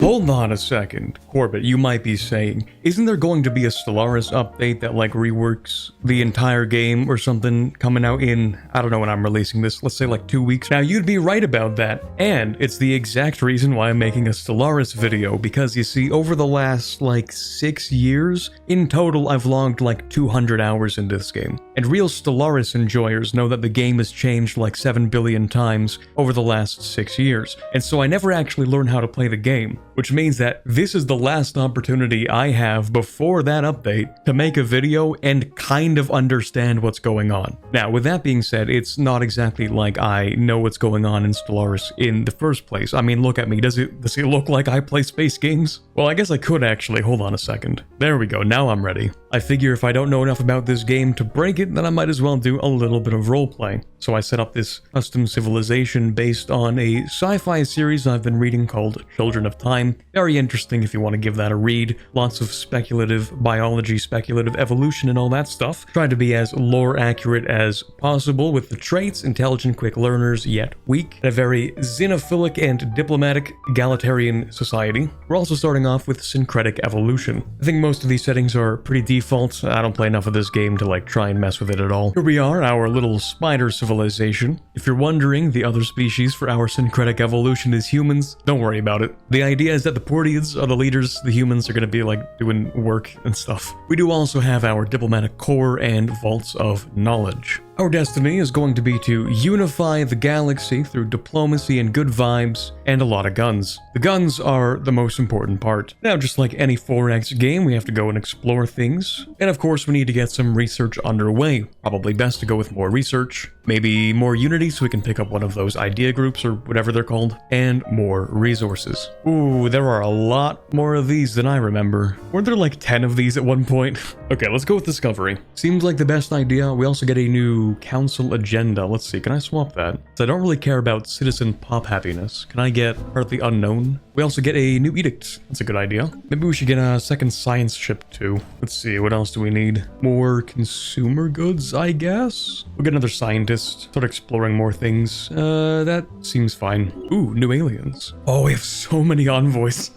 Hold on a second, Corbett, you might be saying, isn't there going to be a Stellaris update that like reworks the entire game or something coming out in, I don't know when I'm releasing this, let's say like 2 weeks? Now you'd be right about that, and it's the exact reason why I'm making a Stellaris video, because you see, over the last like 6 years, in total I've logged like 200 hours in this game. And real Stellaris enjoyers know that the game has changed like 7 billion times over the last 6 years, and so I never actually learned how to play the game. Which means that this is the last opportunity I have before that update to make a video and kind of understand what's going on. Now, with that being said, it's not exactly like I know what's going on in Stellaris in the first place. I mean, look at me. Does it look like I play space games? Well, I guess I could actually. Hold on a second. There we go. Now I'm ready. I figure if I don't know enough about this game to break it, then I might as well do a little bit of roleplay. So I set up this custom civilization based on a sci-fi series I've been reading called Children of Time. Very interesting if you want to give that a read. Lots of speculative biology, speculative evolution, and all that stuff. Tried to be as lore accurate as possible with the traits, intelligent, quick learners, yet weak. A very xenophilic and diplomatic egalitarian society. We're also starting off with syncretic evolution. I think most of these settings are pretty default. I don't play enough of this game to like try and mess with it at all. Here we are, our little spider civilization. If you're wondering, the other species for our syncretic evolution is humans. Don't worry about it. The idea is that the Portians are the leaders, the humans are going to be like doing work and stuff. We do also have our diplomatic core and vaults of knowledge. Our destiny is going to be to unify the galaxy through diplomacy and good vibes and a lot of guns. The guns are the most important part. Now, just like any 4X game, we have to go and explore things. And of course, we need to get some research underway. Probably best to go with more research, maybe more Unity so we can pick up one of those idea groups or whatever they're called, and more resources. Ooh, there are a lot more of these than I remember. Weren't there like 10 of these at one point? Okay, let's go with discovery. Seems like the best idea. We also get a new council agenda. Let's see, can I swap that? So I don't really care about citizen pop happiness. Can I get Heart the Unknown? We also get a new edict. That's a good idea. Maybe we should get a second science ship too. Let's see, what else do we need? More consumer goods, I guess? We'll get another scientist, start exploring more things. That seems fine. Ooh, new aliens. Oh, we have so many envoys.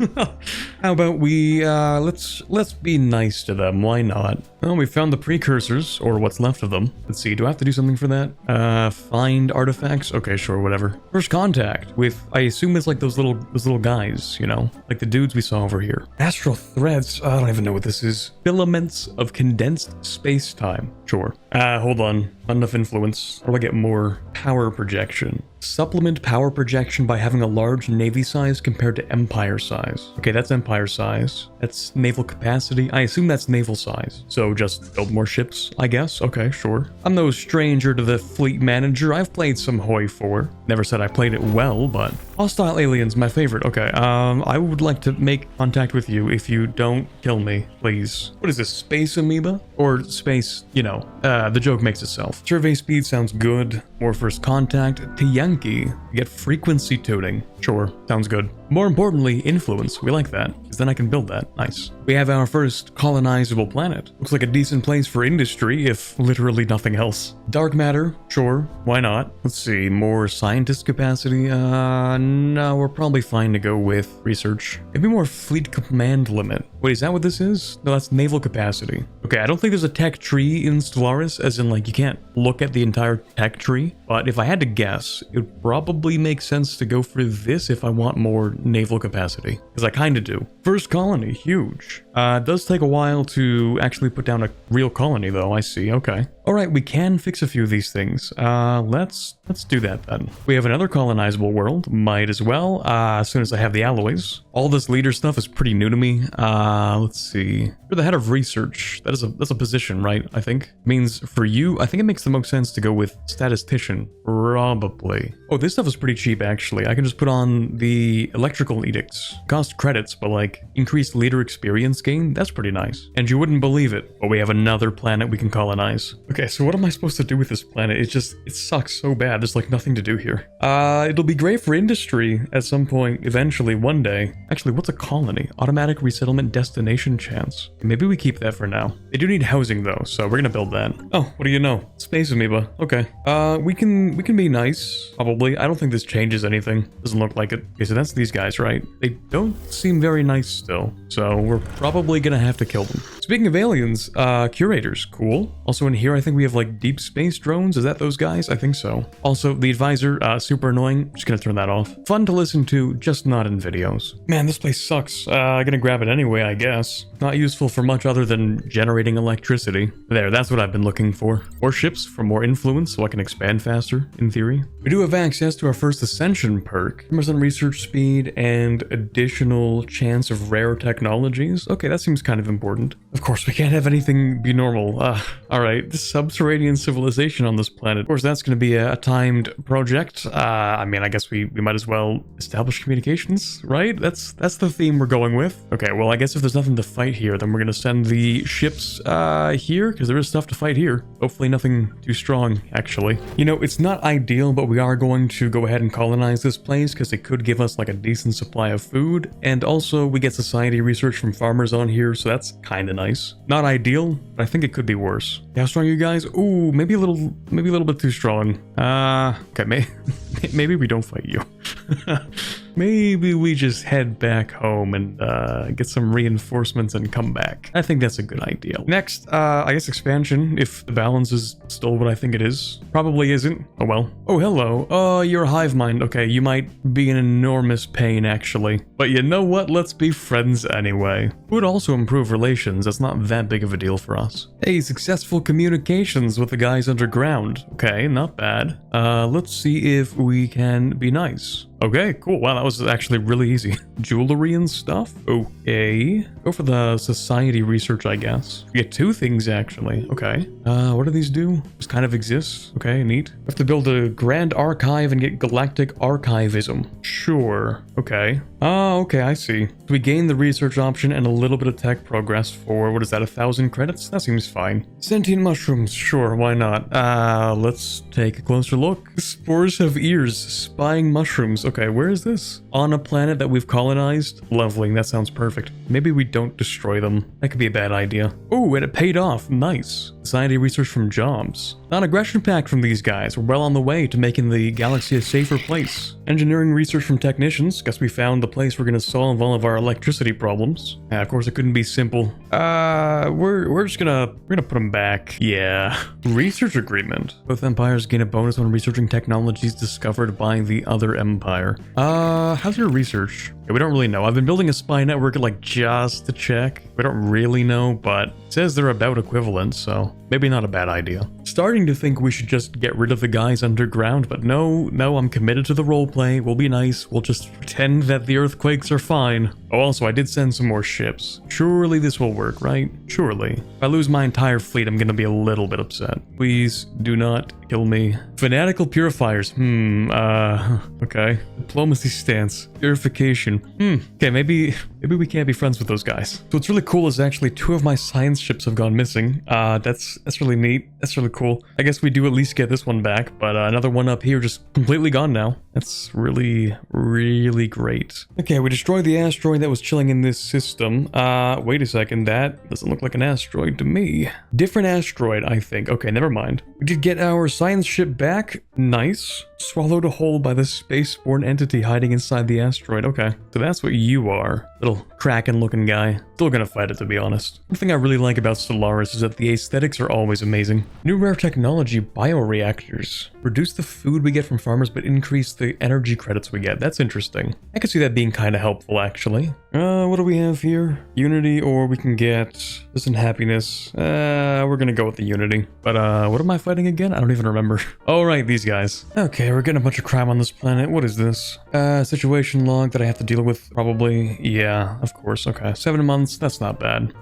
How about we, let's be nice to them, why not? Well, we found the precursors, or what's left of them. Let's see, do I have to do something for that? Find artifacts? Okay, sure, whatever. First contact with, I assume it's like those little guys, you know? Like the dudes we saw over here. Astral threads, I don't even know what this is. Filaments of condensed space-time. Sure. Hold on. Not enough influence. How do I get more power projection? Supplement power projection by having a large navy size compared to empire size. Okay, that's empire size. That's naval capacity. I assume that's naval size. So just build more ships, I guess. Okay, sure. I'm no stranger to the fleet manager. I've played some Hoi 4. Never said I played it well, but hostile aliens, my favorite. Okay, I would like to make contact with you if you don't kill me, please. What is this, space amoeba? Or space, you know, the joke makes itself. Survey speed sounds good. More first contact. To Yankee, get frequency tuning. Sure, sounds good. More importantly, influence. We like that, because then I can build that. Nice. We have our first colonizable planet. Looks like a decent place for industry, if literally nothing else. Dark matter. Sure, why not? Let's see, more scientist capacity. No, we're probably fine to go with research. Maybe more fleet command limit. Wait, is that what this is? No, that's naval capacity. Okay, I don't think there's a tech tree in Stellaris, as in like you can't look at the entire tech tree. But if I had to guess, it would probably make sense to go for this if I want more naval capacity. Because I kind of do. First colony, huge. It does take a while to actually put down a real colony though, I see, okay. Alright, we can fix a few of these things. Let's do that then. We have another colonizable world, might as well, as soon as I have the alloys. All this leader stuff is pretty new to me. Let's see. You're the head of research. That's a position, right? I think. Means for you, I think it makes the most sense to go with statistician. Probably. Oh, this stuff is pretty cheap actually. I can just put on the electrical edicts. Cost credits, but like increased leader experience gain, that's pretty nice. And you wouldn't believe it, but we have another planet we can colonize. Okay, so what am I supposed to do with this planet? It sucks so bad. There's like nothing to do here. It'll be great for industry at some point, eventually, one day. Actually, what's a colony? Automatic resettlement destination chance. Maybe we keep that for now. They do need housing though, so we're gonna build that. Oh, what do you know? Space amoeba. Okay. We can be nice, probably. I don't think this changes anything. Doesn't look like it. Okay, so that's these guys, right? They don't seem very nice still, so we're probably gonna have to kill them. Speaking of aliens, curators, cool. Also in here, I think we have like deep space drones. Is that those guys? I think so. Also, the advisor, super annoying. Just gonna turn that off. Fun to listen to, just not in videos. Man, this place sucks. Gonna grab it anyway, I guess. Not useful for much other than generating electricity. There, that's what I've been looking for. More ships for more influence so I can expand faster, in theory. We do have access to our first ascension perk. 10% research speed and additional chance of rare technologies. Okay, that seems kind of important. Of course, we can't have anything be normal. Alright, the subterranean civilization on this planet. Of course, that's going to be a timed project. I mean, I guess we might as well establish communications, right? That's the theme we're going with. Okay, well, I guess if there's nothing to fight here, then we're going to send the ships here, because there is stuff to fight here. Hopefully nothing too strong, actually. You know, it's not ideal, but we are going to go ahead and colonize this place, because it could give us like a decent supply of food. And also, we get society research from farmers on here, so that's kind of nice. Not ideal, but I think it could be worse. How strong are you guys? Ooh, maybe a little bit too strong. Okay, maybe we don't fight you. Maybe we just head back home and get some reinforcements and come back. I think that's a good idea. Next, I guess expansion, if the balance is still what I think it is. Probably isn't. Oh well. Oh, hello. You're a hive mind. Okay, you might be in enormous pain, actually. But you know what? Let's be friends anyway. Would also improve relations. That's not that big of a deal for us. Hey, successful communications with the guys underground. Okay, not bad. Let's see if we can be nice. Okay, cool. Wow, that was actually really easy. Jewelry and stuff? Okay. Go for the society research, I guess. We get two things, actually. Okay. What do these do? Just kind of exist. Okay, neat. We have to build a grand archive and get galactic archivism. Sure. Okay. Oh, okay, I see. So we gain the research option and a little bit of tech progress for, what is that, 1,000 credits? That seems fine. Sentient mushrooms, sure, why not? Let's take a closer look. Spores have ears, spying mushrooms. Okay, where is this? On a planet that we've colonized? Lovely, that sounds perfect. Maybe we don't destroy them. That could be a bad idea. Oh, and it paid off, nice. Society research from jobs. Non-aggression pact from these guys. We're well on the way to making the galaxy a safer place. Engineering research from technicians. Guess we found the place we're gonna solve all of our electricity problems. Of course, it couldn't be simple. We're just gonna put them back. Yeah. Research agreement. Both empires gain a bonus when researching technologies discovered by the other empire. How's your research? Yeah, we don't really know. I've been building a spy network like just to check. We don't really know, but it says they're about equivalent, so maybe not a bad idea. Starting to think we should just get rid of the guys underground, but no, I'm committed to the roleplay. We'll be nice. We'll just pretend that the earthquakes are fine. Oh, also, I did send some more ships. Surely this will work, right? Surely. If I lose my entire fleet, I'm gonna be a little bit upset. Please do not kill me. Fanatical purifiers. Okay. Diplomacy stance. Purification. Okay, maybe we can't be friends with those guys. So what's really cool is actually 2 of my science ships have gone missing. That's really neat. That's really cool. I guess we do at least get this one back, but another one up here just completely gone now. That's really, really great. Okay, we destroyed the asteroid that was chilling in this system. Wait a second, that doesn't look like an asteroid to me. Different asteroid, I think. Okay, never mind. We did get our science ship back. Nice. Swallowed whole by the spaceborne entity hiding inside the asteroid. Okay, so that's what you are. Little Kraken looking guy. Still gonna fight it, to be honest. One thing I really like about Stellaris is that the aesthetics are always amazing. New rare technology, bioreactors. Reduce the food we get from farmers, but increase the energy credits we get. That's interesting. I could see that being kind of helpful, actually. What do we have here? Unity, or we can get this in happiness. We're gonna go with the Unity. But what am I fighting again? I don't even remember. Oh, right, these guys. Okay, we're getting a bunch of crime on this planet. What is this? Situation log that I have to deal with, probably. Yeah, of course. Okay, 7 months. That's not bad.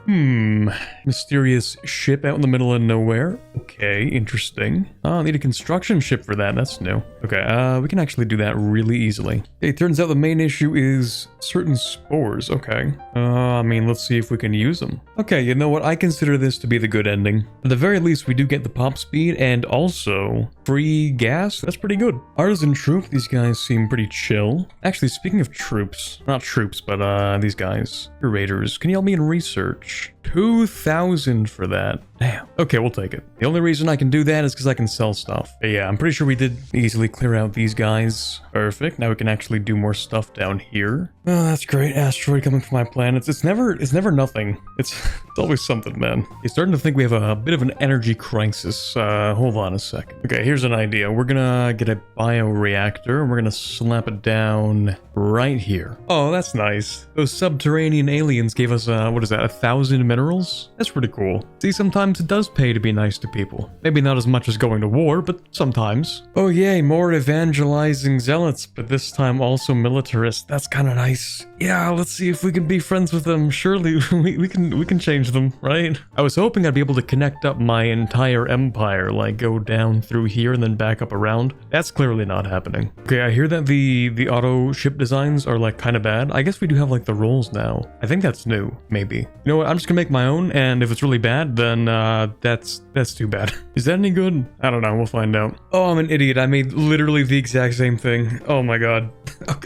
Mysterious ship out in the middle of nowhere. Okay, interesting. Oh, I need a construction ship for that. That's new. Okay, we can actually do that really easily. It turns out the main issue is certain spores. Okay. I mean, let's see if we can use them. Okay, you know what? I consider this to be the good ending. At the very least, we do get the pop speed and also free gas. That's pretty good. Artisan troop, these guys seem pretty chill. Actually, speaking of troops, not troops, but these guys, curators, can you help me in research? 2,000 for that. Damn. Okay, we'll take it. The only reason I can do that is because I can sell stuff. But yeah, I'm pretty sure we did easily clear out these guys. Perfect. Now we can actually do more stuff down here. Oh, that's great. Asteroid coming from my planets. It's never nothing. It's always something, man. You're starting to think we have a bit of an energy crisis. Hold on a second. Okay, here's an idea. We're gonna get a bioreactor and we're gonna slap it down right here. Oh, that's nice. Those subterranean aliens gave us, what is that, 1,000 minerals? That's pretty cool. See, sometimes it does pay to be nice to people. Maybe not as much as going to war, but sometimes. Oh yay, more evangelizing zealots, but this time also militarists. That's kind of nice. Yeah, let's see if we can be friends with them. Surely we can change them, right? I was hoping I'd be able to connect up my entire empire, like go down through here and then back up around. That's clearly not happening. Okay, I hear that the auto ship designs are like kind of bad. I guess we do have like the rolls now. I think that's new, maybe. You know what? I'm just gonna make my own, and if it's really bad, then that's too bad. Is that any good? I don't know. We'll find out. Oh, I'm an idiot. I made literally the exact same thing. Oh my god.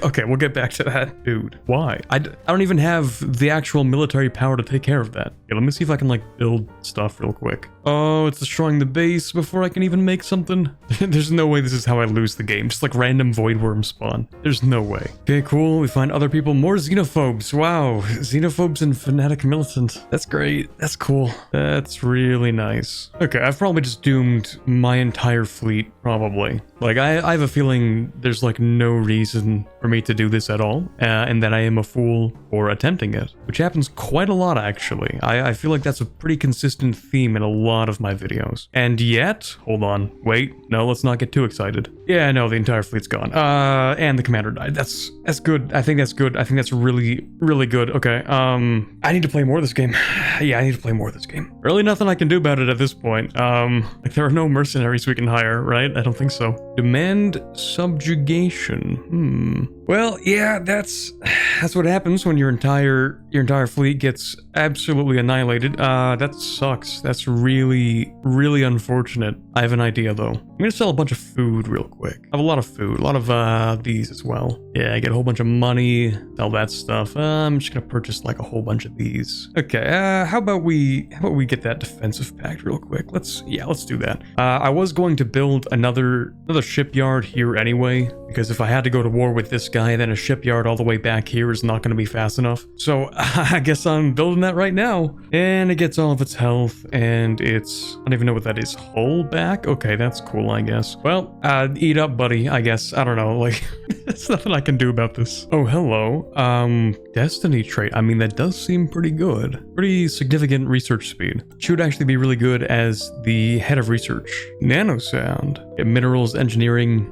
Okay, we'll get back to that. Dude, why? I don't even have the actual military power to take care of that. Okay, let me see if I can like build stuff real quick. Oh, it's destroying the base before I can even make something. There's no way this is how I lose the game. Just like random void worms spawn. There's no way. Okay, cool. We find other people. More xenophobes. Wow. Xenophobes and fanatic militant. That's great. That's cool. That's really nice. Okay, I've probably just doomed my entire fleet, probably. Like, I have a feeling there's like no reason for me to do this at all, and that I am a fool for attempting it, which happens quite a lot, actually. I feel like that's a pretty consistent theme in a lot of my videos. And yet, hold on, wait, no, let's not get too excited. Yeah, no, the entire fleet's gone. And the commander died. That's good. I think that's good. I think that's really, really good. Okay, I need to play more of this game. Yeah, I need to play more of this game. Really nothing I can do about it at this point. Like there are no mercenaries we can hire, right? I don't think so. Demand subjugation. Well, yeah, that's what happens when your entire fleet gets absolutely annihilated. That sucks. That's really, really unfortunate. I have an idea though. I'm gonna sell a bunch of food real quick. I have a lot of food, a lot of these as well. Yeah, I get a whole bunch of money, sell that stuff. I'm just gonna purchase like a whole bunch of these. Okay, how about we get that defensive pact real quick? Let's do that. I was going to build another shipyard here anyway, because if I had to go to war with this guy, then a shipyard all the way back here is not going to be fast enough. So I guess I'm building that right now. And it gets all of its health, and it's, I don't even know what that is, hull back? Okay, that's cool, I guess. Well, eat up, buddy, I guess. I don't know, like, there's nothing I can do about this. Oh, hello. Destiny trait. I mean, that does seem pretty good. Pretty significant research speed. Should actually be really good as the head of research. Nanosound. Minerals, engineering,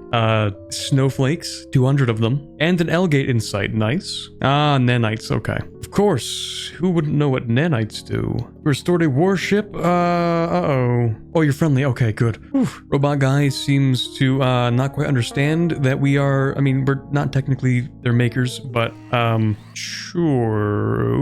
snowflakes, 200 of them. And an Elgate insight, nice. Ah, nanites, okay. Of course, who wouldn't know what nanites do? Restored a warship, uh-oh. Oh, you're friendly, okay, good. Whew. Robot guy seems to not quite understand that we are, I mean, we're not technically their makers, but, sure,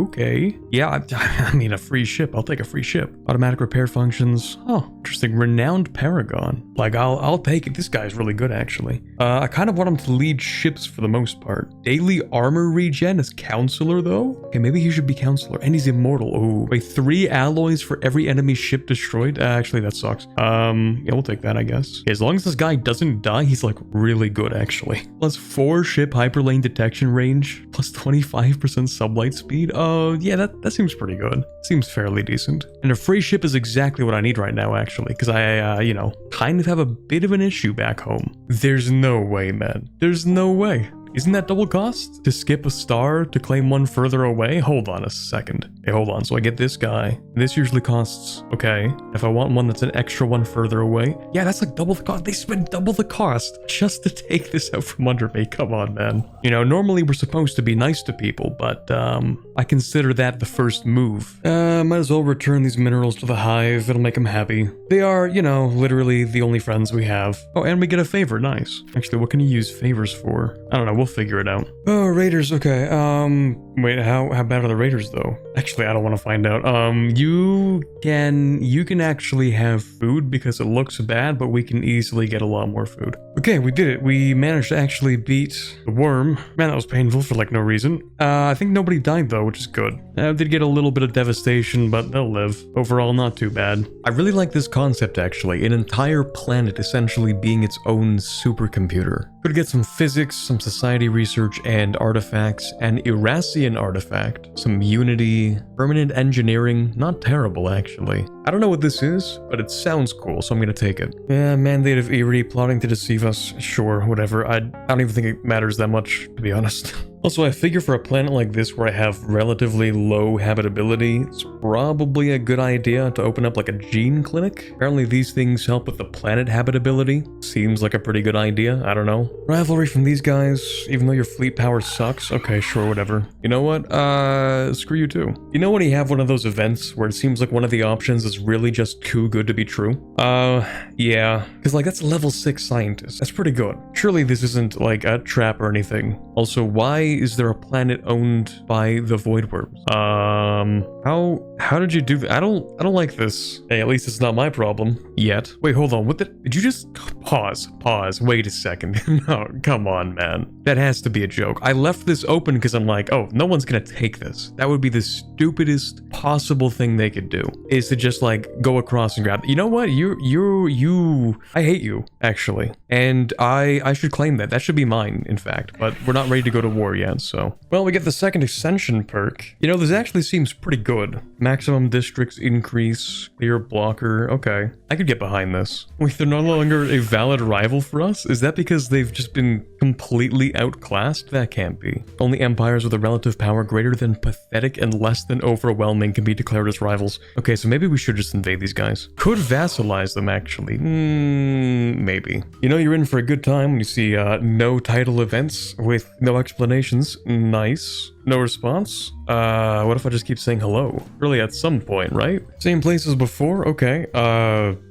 okay. Yeah, I mean, a free ship, I'll take a free ship. Automatic repair functions, oh, interesting. Renowned Paragon. Like, I'll take it, this guy's really good, actually. I kind of want him to lead ships for the most part. Daily armor regen as counselor, though? Okay, maybe he should be counselor, and he's immortal. Oh, wait, 3 alloys for every enemy ship destroyed? Actually, that sucks. Yeah, we'll take that, I guess. As long as this guy doesn't die, he's like really good, actually. Plus 4 ship hyperlane detection range, plus 25% sublight speed. Oh, yeah, that seems pretty good. Seems fairly decent. And a free ship is exactly what I need right now, actually, because I, you know, kind of have a bit of an issue back home. There's no way, man. There's no way. Isn't that double cost? To skip a star to claim one further away? Hold on a second. Hey, hold on. So I get this guy. This usually costs, okay. If I want one that's an extra one further away, yeah, that's like double the cost. They spend double the cost just to take this out from under me. Come on, man. You know, normally we're supposed to be nice to people, but I consider that the first move. Might as well return these minerals to the hive. It'll make them happy. They are, you know, literally the only friends we have. Oh, and we get a favor. Nice. Actually, what can you use favors for? I don't know. We'll figure it out. Oh, raiders. Okay. Wait, how bad are the raiders though? Actually, I don't want to find out. You can actually have food because it looks bad, but we can easily get a lot more food. Okay, we did it. We managed to actually beat the worm. Man, that was painful for like no reason. I think nobody died though, which is good. Did get a little bit of devastation, but they'll live. Overall, not too bad. I really like this concept actually. An entire planet essentially being its own supercomputer. Could get some physics, some society research and artifacts, an Irasian artifact, some Unity, permanent engineering. Not terrible actually. I don't know what this is, but it sounds cool, so I'm gonna take it. Yeah, mandate of Erie plotting to deceive us. Sure, whatever. I don't even think it matters that much, to be honest. Also, I figure for a planet like this where I have relatively low habitability, it's probably a good idea to open up like a gene clinic. Apparently these things help with the planet habitability. Seems like a pretty good idea, I don't know. Rivalry from these guys, even though your fleet power sucks. Okay, sure, whatever. You know what? Screw you too. You know when you have one of those events where it seems like one of the options is really just too good to be true? Yeah. Because like that's a level 6 scientist. That's pretty good. Surely this isn't like a trap or anything. Also, why is there a planet owned by the void worms? How did you do that? I don't like this. Hey, at least it's not my problem yet. Wait, hold on. What did you just pause? Wait a second. No, come on, man. That has to be a joke. I left this open because I'm like, oh, no one's gonna take this. That would be the stupidest possible thing they could do, is to just like go across and grab. You know what? I hate you actually, and I should claim that. That should be mine, in fact. But we're not ready to go to war yet, so. Well, we get the second ascension perk. You know, this actually seems pretty good. Maximum districts increase, clear blocker. Okay, I could get behind this. Wait, they're no longer a valid rival for us? Is that because they've just been completely outclassed? That can't be. Only empires with a relative power greater than pathetic and less than overwhelming can be declared as rivals. Okay, so maybe we should just invade these guys. Could vassalize them, actually. Maybe. You know you're in for a good time when you see no title events with no explanations. Nice. No response? What if I just keep saying hello? Really at some point, right? Same place as before? Okay,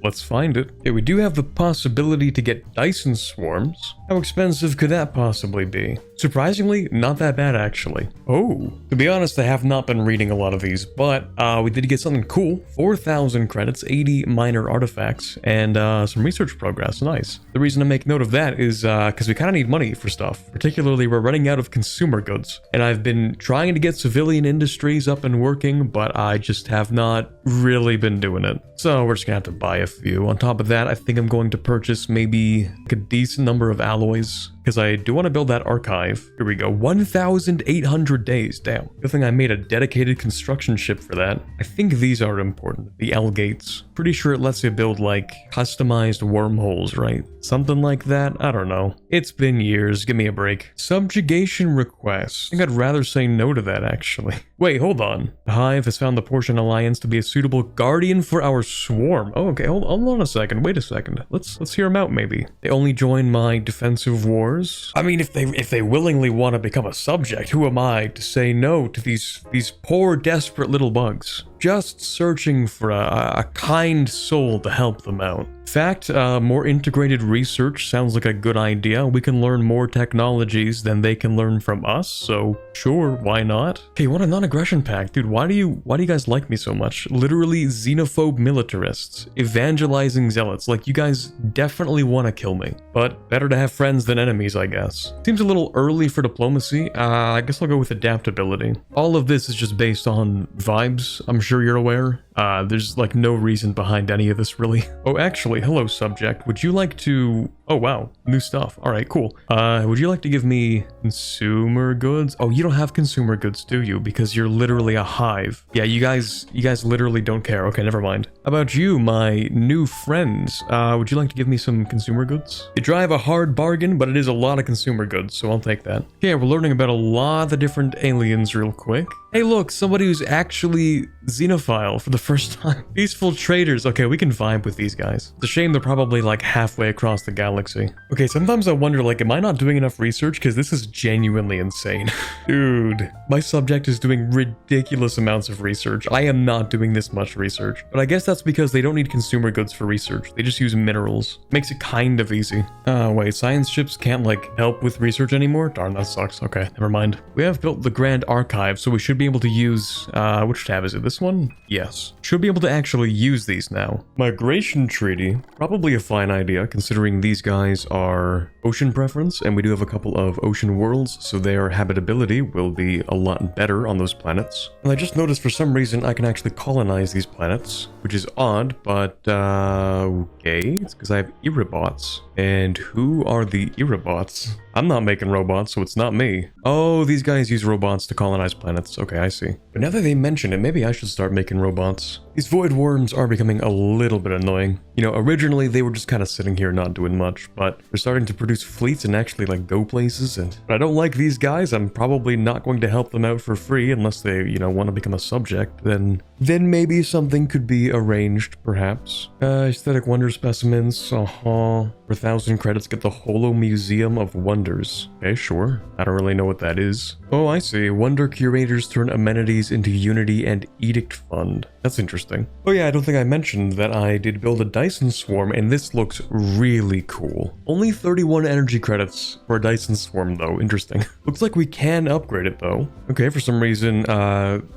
let's find it. Okay, we do have the possibility to get Dyson swarms. How expensive could that possibly be? Surprisingly, not that bad actually. Oh, to be honest, I have not been reading a lot of these, but we did get something cool. 4,000 credits, 80 minor artifacts, and some research progress. Nice. The reason I make note of that is because we kind of need money for stuff. Particularly, we're running out of consumer goods, and I've been trying to get civilian industries up and working, but I just have not really been doing it. So we're just gonna have to buy a few. On top of that, I think I'm going to purchase maybe like a decent number of alloys, because I do want to build that archive. Here we go, 1,800 days, damn. Good thing I made a dedicated construction ship for that. I think these are important, the L gates. Pretty sure it lets you build like customized wormholes, right? Something like that, I don't know. It's been years, give me a break. Subjugation request. I think I'd rather say no to that actually. Wait, hold on. The Hive has found the Portion Alliance to be a suitable guardian for our swarm. Oh, okay, hold on a second, wait a second. Let's hear them out maybe. They only join my defensive wars. I mean, if they willingly want to become a subject, who am I to say no to these poor, desperate little bugs? Just searching for a kind soul to help them out. In fact, more integrated research sounds like a good idea. We can learn more technologies than they can learn from us, so sure, why not? Okay, what a non-aggression pact. Dude, why do you guys like me so much? Literally xenophobe militarists, evangelizing zealots. Like, you guys definitely want to kill me. But better to have friends than enemies, I guess. Seems a little early for diplomacy. I guess I'll go with adaptability. All of this is just based on vibes, I'm sure you're aware. There's like no reason behind any of this really. Oh, actually, hello subject. Would you like to... Oh, wow. New stuff. All right, cool. Would you like to give me consumer goods? Oh, you don't have consumer goods, do you? Because you're literally a hive. Yeah, you guys literally don't care. Okay, never mind. How about you, my new friends? Would you like to give me some consumer goods? You drive a hard bargain, but it is a lot of consumer goods, so I'll take that. Okay, we're learning about a lot of different aliens real quick. Hey, look, somebody who's actually xenophile for the first time. Peaceful traders. Okay, we can vibe with these guys. It's a shame they're probably like halfway across the galaxy. Okay, sometimes I wonder, like, am I not doing enough research? Because this is genuinely insane. Dude, my subject is doing ridiculous amounts of research. I am not doing this much research. But I guess that's because they don't need consumer goods for research. They just use minerals. Makes it kind of easy. Wait, science ships can't, like, help with research anymore? Darn, that sucks. Okay, never mind. We have built the Grand Archive, so we should be able to use, which tab is it? This one? Yes. Should be able to actually use these now. Migration treaty. Probably a fine idea, considering these guys are ocean preference, and we do have a couple of ocean worlds, so their habitability will be a lot better on those planets. And I just noticed for some reason I can actually colonize these planets, which is odd, but, okay. It's because I have Erobots. And who are the Erobots? I'm not making robots, so it's not me. Oh, these guys use robots to colonize planets. Okay, I see. But now that they mention it, maybe I should start making robots. These void worms are becoming a little bit annoying. You know, originally they were just kind of sitting here not doing much, but they're starting to produce fleets and actually like go places, and but I don't like these guys. I'm probably not going to help them out for free unless they, you know, want to become a subject. Then maybe something could be arranged, perhaps. Aesthetic wonder specimens. For 1,000 credits, get the Holo Museum of Wonders. Okay, sure. I don't really know what that is. Oh, I see. Wonder curators turn amenities into Unity and Edict Fund. That's interesting. Oh yeah, I don't think I mentioned that I did build a Dyson Swarm, and this looks really cool. Only 31 energy credits for a Dyson Swarm, though. Interesting. Looks like we can upgrade it, though. Okay, for some reason,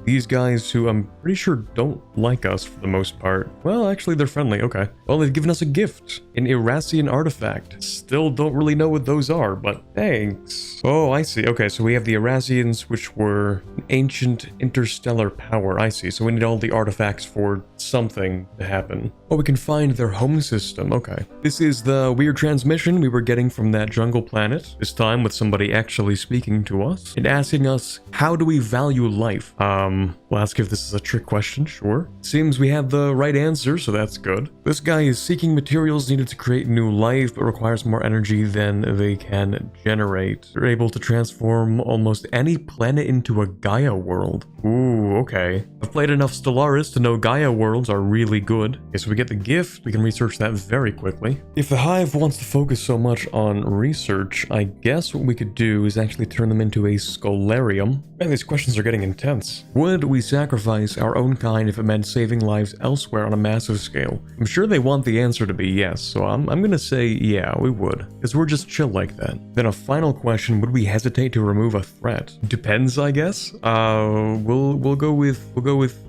these guys who I'm pretty sure don't like us for the most part. Well, actually, they're friendly. Okay. Well, they've given us a gift. An Irasian artifact. Still don't really know what those are, but thanks. Oh, I see. Okay, so we have the Irasians, which were an ancient interstellar power. I see. So we need all the artifacts for something to happen. Oh, we can find their home system. Okay. This is the weird transmission we were getting from that jungle planet. This time with somebody actually speaking to us and asking us, how do we value life? We'll ask if this is a trick question. Sure. Seems we have the right answer, so that's good. This guy is seeking materials needed to create new life, but requires more energy than they can generate. They're able to transform almost any planet into a Gaia world. Ooh, okay. I've played enough Stellaris to know Gaia worlds are really good. Okay, so we get the gift. We can research that very quickly. If the Hive wants to focus so much on research, I guess what we could do is actually turn them into a Scholarium. Man, these questions are getting intense. Would we sacrifice our own kind if it meant saving lives elsewhere on a massive scale? I'm sure they want the answer to be yes, so I'm gonna say yeah, we would. Because we're just chill like that. Then a final question, would we hesitate to remove a threat? Depends, I guess. We'll go with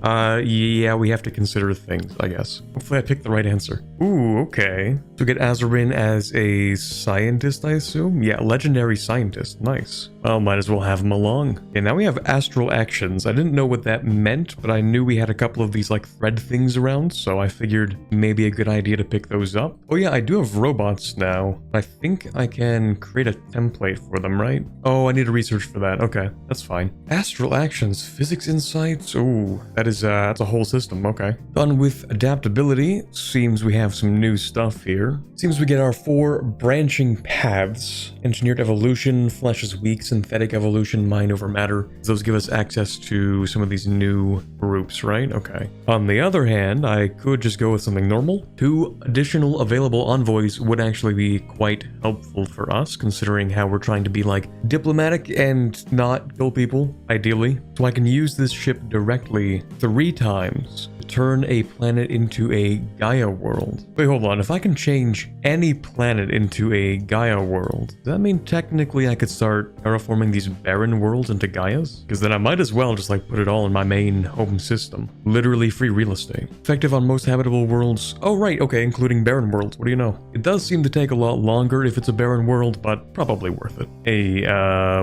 yeah, we have to consider things, I guess. Hopefully I picked the right answer. Ooh, okay. So get Azarin as a scientist, I assume? Yeah, legendary scientist. Nice. Well, might as well have him along. Okay, now we have astral actions. I didn't know what that meant, but I knew we had a couple of these like thread things around, so I figured maybe a good idea to pick those up. Oh yeah, I do have robots now. I think I can create a template for them, right? Oh, I need to research for that. Okay, that's fine. Astral actions, physics insights. Oh, that's a whole system. Okay. Done with adaptability. Seems we have some new stuff here. Seems we get our 4 branching paths. Engineered evolution, flesh is weak, synthetic evolution, mind over matter. Those give us access to some of these new groups, right? Okay. On the other hand, I could just go with something normal. 2 additional available envoys would actually be quite helpful for us, considering how we're trying to be like diplomatic and not kill people, ideally. So I can use this ship directly 3 times. Turn a planet into a Gaia world. Wait, hold on. If I can change any planet into a Gaia world, does that mean technically I could start terraforming these barren worlds into Gaias? Because then I might as well just like put it all in my main home system. Literally free real estate. Effective on most habitable worlds. Oh, right. Okay, including barren worlds. What do you know? It does seem to take a lot longer if it's a barren world, but probably worth it.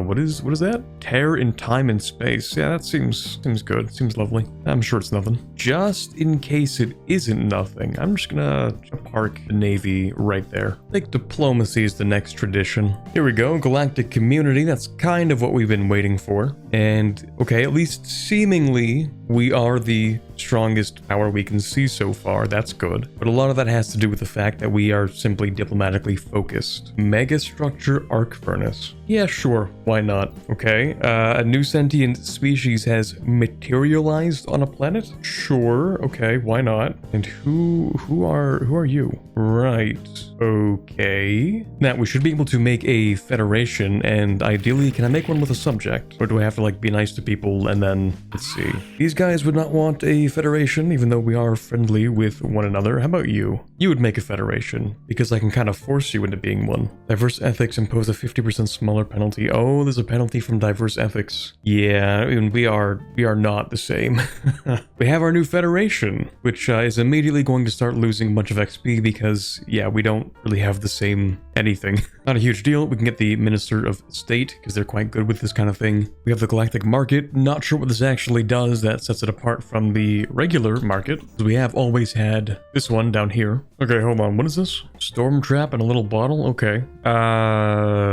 What is that? Tear in time and space. Yeah, that seems good. Seems lovely. I'm sure it's nothing. Just just in case it isn't nothing, I'm just gonna park the Navy right there. I think diplomacy is the next tradition. Here we go, galactic community. That's kind of what we've been waiting for. And okay, at least seemingly we are the strongest power we can see so far. That's good. But a lot of that has to do with the fact that we are simply diplomatically focused. Megastructure arc furnace. Yeah, sure. Why not? Okay. A new sentient species has materialized on a planet? Sure. Okay, why not? And who are you? Right. Okay. Now, we should be able to make a federation, and ideally, can I make one with a subject? Or do I have to, like, be nice to people and then, let's see. These guys would not want a federation, even though we are friendly with one another. How about you? You would make a federation, because I can kind of force you into being one. Diverse ethics impose a 50% smaller penalty. Oh, there's a penalty from diverse ethics. Yeah, I mean, we are not the same. We have our new federation, which is immediately going to start losing a bunch of XP because, yeah, we don't really have the same anything. Not a huge deal. We can get the Minister of State because they're quite good with this kind of thing. We have the Galactic Market. Not sure what this actually does that sets it apart from the regular market. We have always had this one down here. Okay, hold on. What is this? Storm trap and a little bottle? Okay.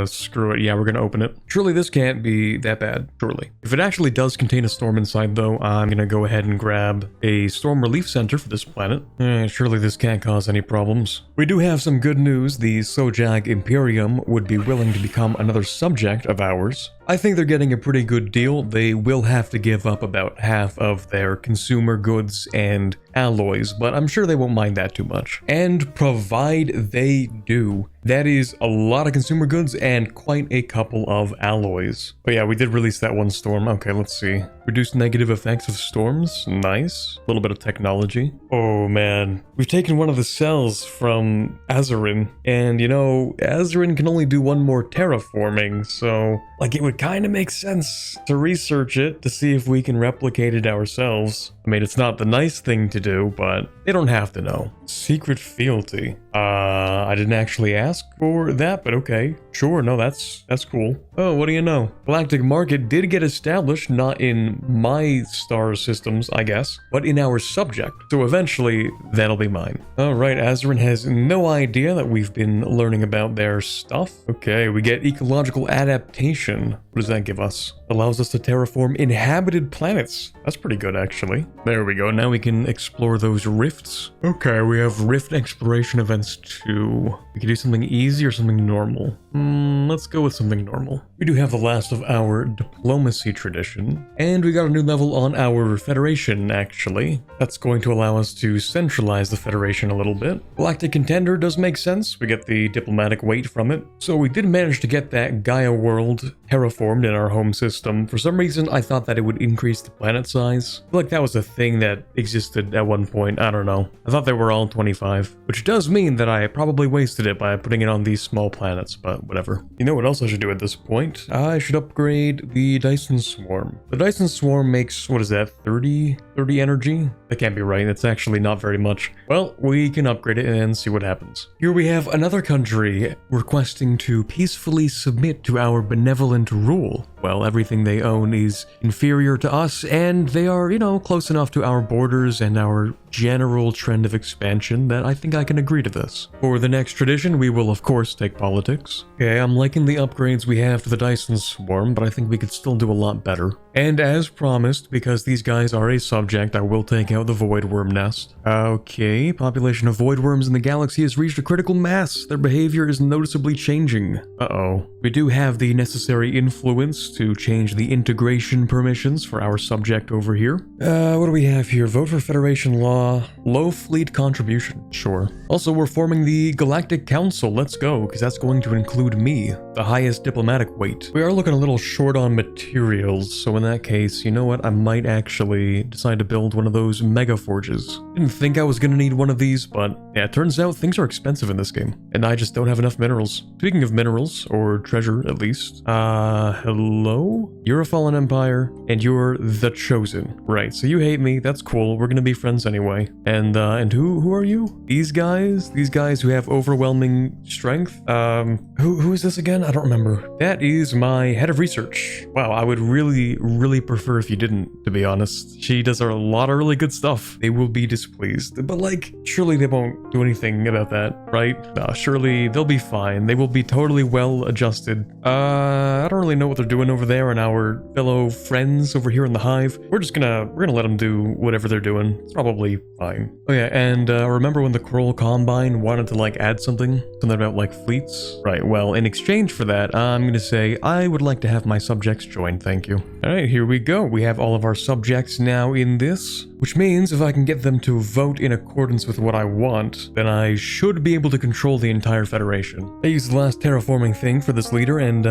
Screw it. Yeah, we're gonna open it. Surely this can't be that bad. Surely. If it actually does contain a storm inside, though, I'm gonna go ahead and grab a storm relief center for this planet. Surely this can't cause any problems. We do have some good news. The Sojag Imperium would be willing to become another subject of ours. I think they're getting a pretty good deal. They will have to give up about half of their consumer goods and alloys, but I'm sure they won't mind that too much. And provide they do. That is a lot of consumer goods and quite a couple of alloys. But yeah, we did release that one storm. Okay, let's see. Reduce negative effects of storms. Nice. A little bit of technology. Oh man. We've taken one of the cells from Azerin. And you know, Azerin can only do one more terraforming, so like it would kind of make sense to research it to see if we can replicate it ourselves. I mean, it's not the nice thing to do, but they don't have to know. Secret fealty. I didn't actually ask for that, but okay. Sure, no, that's cool. Oh, what do you know? Galactic Market did get established, not in my star systems, I guess, but in our subject. So eventually, that'll be mine. Alright, Azerin has no idea that we've been learning about their stuff. Okay, we get ecological adaptation. What does that give us? Allows us to terraform inhabited planets. That's pretty good, actually. There we go. Now we can explore those rifts. Okay, we have rift exploration events too. We can do something easy or something normal. Let's go with something normal. We do have the last of our diplomacy tradition, and we got a new level on our federation, actually. That's going to allow us to centralize the federation a little bit. Galactic Contender does make sense. We get the diplomatic weight from it. So we did manage to get that Gaia world terraformed in our home system. For some reason, I thought that it would increase the planet size. I feel like that was a thing that existed at one point. I don't know. I thought they were all 25, which does mean that I probably wasted it by putting it on these small planets, but whatever. You know what else I should do at this point? I should upgrade the Dyson Swarm. The Dyson Swarm makes, what is that, 30 energy? That can't be right. It's actually not very much. Well, we can upgrade it and see what happens. Here we have another country requesting to peacefully submit to our benevolent rule. Well, everything they own is inferior to us, and they are, you know, close enough to our borders and our general trend of expansion that I think I can agree to this. For the next tradition, we will of course take politics. Okay, I'm liking the upgrades we have to the Dyson Swarm, but I think we could still do a lot better. And as promised, because these guys are a subject, I will take out the Void Worm nest. Okay, population of void worms in the galaxy has reached a critical mass. Their behavior is noticeably changing. Uh-oh. We do have the necessary influence to change the integration permissions for our subject over here. What do we have here? Vote for Federation law. Low fleet contribution. Sure. Also, we're forming the Galactic Council. Let's go, because that's going to include me, the highest diplomatic weight. We are looking a little short on materials, so in that case, you know what? I might actually decide to build one of those mega forges. Didn't think I was gonna need one of these, but yeah, it turns out things are expensive in this game, and I just don't have enough minerals. Speaking of minerals, or treasure at least, hello? You're a fallen empire, and you're the chosen. Right, so you hate me, that's cool, we're gonna be friends anyway. And who are you? These guys who have overwhelming strength? Who is this again? I don't remember. That is my head of research. Wow, I would really really prefer if you didn't, to be honest. She does a lot of really good stuff. They will be displeased. But like, surely they won't do anything about that, right? Surely they'll be fine. They will be totally well adjusted. I don't really know what they're doing over there and our fellow friends over here in the Hive. We're gonna let them do whatever they're doing. It's probably fine. Oh yeah, and remember when the Kroll Combine wanted to like add something about like fleets? Right, well, in exchange for that, I'm gonna say I would like to have my subjects join, thank you. Alright, here we go. We have all of our subjects now in this, which means if I can get them to vote in accordance with what I want, then I should be able to control the entire Federation. I used the last terraforming thing for this leader and,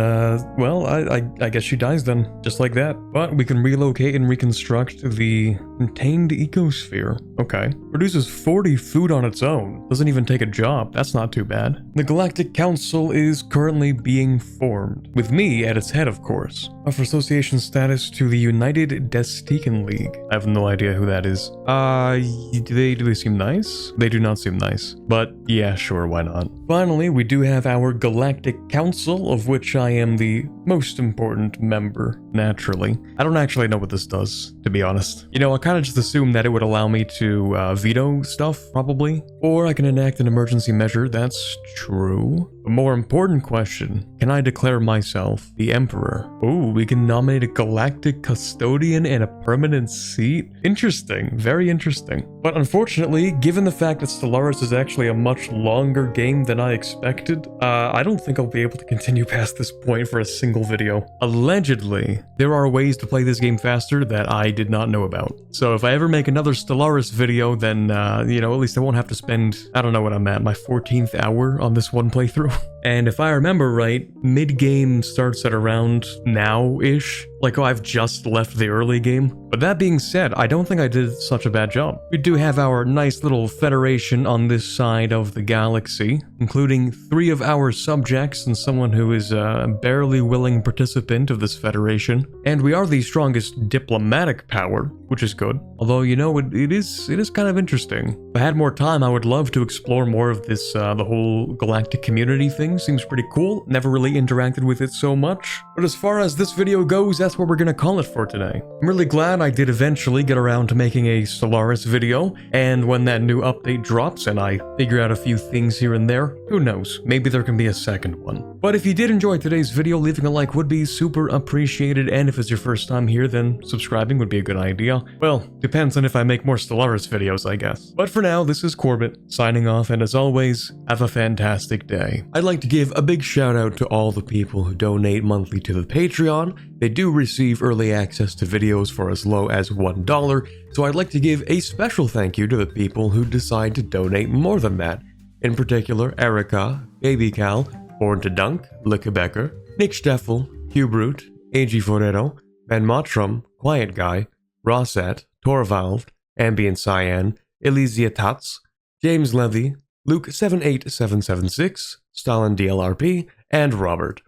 well, I guess she dies then, just like that. But we can relocate and reconstruct the contained ecosphere. Okay. Produces 40 food on its own. Doesn't even take a job. That's not too bad. The Galactic Council is currently being formed, with me at its head, of course. Offer association status to the United Destican League. I have no idea who that is. Do they seem nice? They do not seem nice. But yeah, sure, why not? Finally, we do have our Galactic Council, of which I am the most important member, naturally. I don't actually know what this does, to be honest. You know, I kind of just assumed that it would allow me to veto stuff, probably. Or I can enact an emergency measure, that's true. A more important question, can I declare myself the Emperor? Oh, we can nominate a galactic custodian and a permanent seat? Interesting, very interesting. But unfortunately, given the fact that Stellaris is actually a much longer game than I expected, I don't think I'll be able to continue past this point for a single video. Allegedly, there are ways to play this game faster that I did not know about. So if I ever make another Stellaris video, then, you know, at least I won't have to spend, I don't know what I'm at, my 14th hour on this one playthrough. And if I remember right, mid-game starts at around now-ish. Like, oh, I've just left the early game. But that being said, I don't think I did such a bad job. We do have our nice little federation on this side of the galaxy, including 3 of our subjects and someone who is a barely willing participant of this federation. And we are the strongest diplomatic power, which is good. Although, you know, it is kind of interesting. If I had more time, I would love to explore more of this, the whole galactic community thing. Seems pretty cool. Never really interacted with it so much. But as far as this video goes, that's what we're gonna call it for today. I'm really glad I did eventually get around to making a Stellaris video, and when that new update drops and I figure out a few things here and there, who knows, maybe there can be a second one. But if you did enjoy today's video, leaving a like would be super appreciated, and if it's your first time here, then subscribing would be a good idea. Well, depends on if I make more Stellaris videos, I guess. But for now, this is Corbett, signing off, and as always, have a fantastic day. I'd like to give a big shout out to all the people who donate monthly to the Patreon. They do receive early access to videos for as low as $1, so I'd like to give a special thank you to the people who decide to donate more than that. In particular, Erica, Baby Cal, Born to Dunk, Lickebecker, Nick Steffel, Hugh Brute, A.G. Forero, Ben Mottram, Quiet Guy, Rosette, Torvalve, Ambient Cyan, Elysia Tatz, James Levy, Luke78776, Stalin DLRP, and Robert.